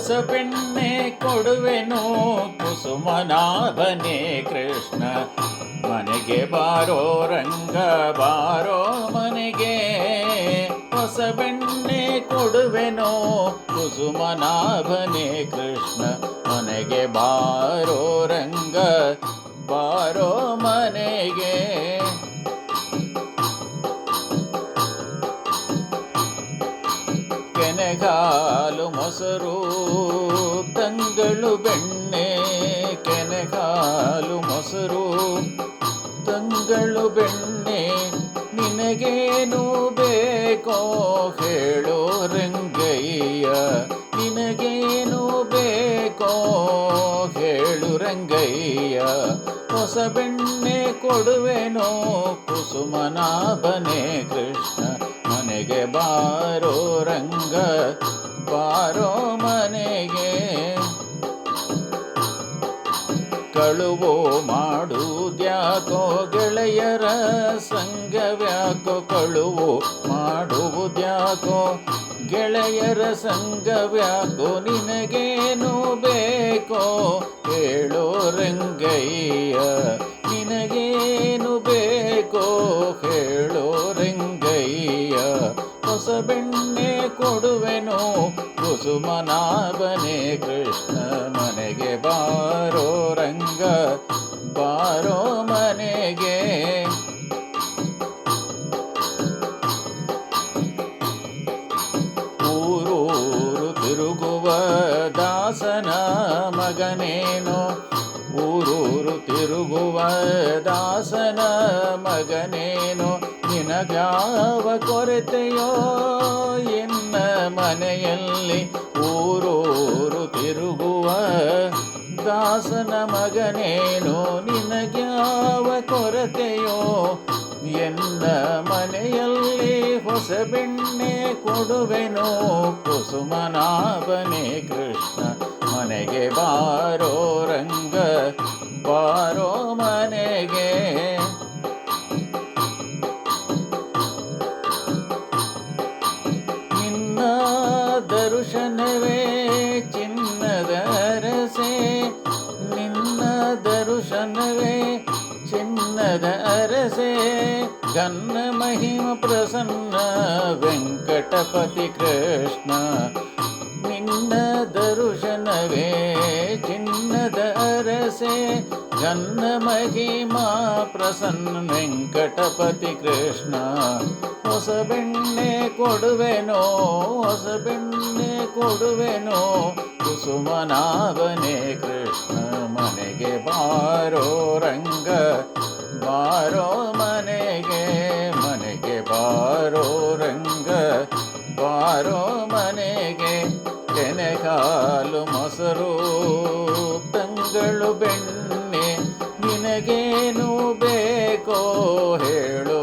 ಹೊಸ ಬೆಣ್ಣೆ ಕೊಡುವೆನು ಕುಸುಮನಾಭನೇ ಕೃಷ್ಣ. ಮನೆಗೆ ಬಾರೋ ರಂಗ ಬಾರೋ ಮನೆಗೆ, ಹೊಸ ಬೆಣ್ಣೆ ಕೊಡುವೆನೋ ಕುಸುಮನಾಭನೇ ಕೃಷ್ಣ. ಮನೆಗೆ ಬಾರೋ ರಂಗ ಬಾರೋ ಮನೆಗೆ. ಕೆನೆಗಾಲು ಮೊಸರು ತಂಗಳು ಬೆಣ್ಣೆ, ಕೆನೆಗಾಲು ಮೊಸರು ತಂಗಳು ಬೆಣ್ಣೆ. ನಿನಗೇನು ಬೇಕೋ ಹೇಳೋ ರಂಗಯ್ಯ, ನಿನಗೇನು ಬೇಕೋ ಹೇಳು ರಂಗಯ್ಯ. ಹೊಸ ಬೆಣ್ಣೆ ಕೊಡುವೆನೋ ಕುಸುಮನಾಭನೇ ಕೃಷ್ಣ. ಮನೆಗೆ ಬಾರೋ ರಂಗ ಬಾರೋ ಮನೆಗೆ. ಕಳುವು ಮಾಡುವುದ್ಯಾಕೋ ಗೆಳೆಯರ ಸಂಗವ್ಯಾಕೋ, ಕಳುವು ಮಾಡುವುದ್ಯಾಕೋ ಗೆಳೆಯರ ಸಂಗವ್ಯಾಕೋ. ನಿನಗೇನು ಬೇಕೋ ಹೇಳೋ ರಂಗಯ್ಯ, ನಿನಗೇನು ಬೇಕೋ ಹೇಳೋ ರಂಗಯ್ಯ. ಹೊಸ ಬೆಣ್ಣೆ ಕೊಡುವೆನೋ ಕುಸುಮನಾಭನೇ ಕೃಷ್ಣ. ಮನೆಗೆ ಬಾರೋ ರಂಗ ಬಾರೋ ಮನೆಗೆ. ಊರೂರು ತಿರುಗುವ ದಾಸನ ಮಗನೇನೋ, ಊರೂರು ತಿರುಗುವ ದಾಸನ ಮಗನೇನೋ. ನಿನಗ್ಯಾವ ಕೊರತೆಯೋ ಎನ್ನ ಮನೆಯಲ್ಲಿ, ಊರೂರು ತಿರುಗುವ ದಾಸನ ಮಗನೇನೋ. ನಿನಗ್ಯಾವ ಕೊರತೆಯೋ ಎನ್ನ ಮನೆಯಲ್ಲಿ, ಹೊಸ ಬೆಣ್ಣೆ ಕೊಡುವೆನೋ ಕುಸುಮನಾಭನೇ ಕೃಷ್ಣ. ಮನೆಗೆ ಬಾರೋ ರಂಗ ಬಾರೋ ಮನೆಗೆ. ನಿನ್ನ ದರ್ಶನವೇ ಚಿನ್ನದ ಅರಸೆ, ನಿನ್ನ ದರ್ಶನವೇ ಚಿನ್ನದ ಅರಸೆ. ಘನ್ನ ಮಹಿಮ ಪ್ರಸನ್ನ ವೆಂಕಟಪತಿ ಕೃಷ್ಣ. ನಿನ್ನ ದರ್ಶನವೇ ಚಿನ್ನದ ಅರಸೆ, ಘನ್ನ ಮಹಿಮಾ ಪ್ರಸನ್ನ ವೆಂಕಟಪತಿ ಕೃಷ್ಣ. ಹೊಸ ಬೆಣ್ಣೆ ಕೊಡುವೆನೋ ಹೊಸ ಬೆಣ್ಣೆ ಕೊಡುವೆನೋ ಕುಸುಮನಾಭನೇ ಕೃಷ್ಣ. ಮನೆಗೆ ಬಾರೋ ರಂಗ ಬಾರೋ ಮನೆಗೆ, ಮನೆಗೆ ಬಾರೋ ರಂಗ ಬಾರೋ ಮನೆಗೆ. ಕೆನೆಗಾಲು ಮೊಸರು ತಂಗಳು ಬೆಣ್ಣೆ. ನಿನಗೇನು ಬೇಕೋ ಹೇಳು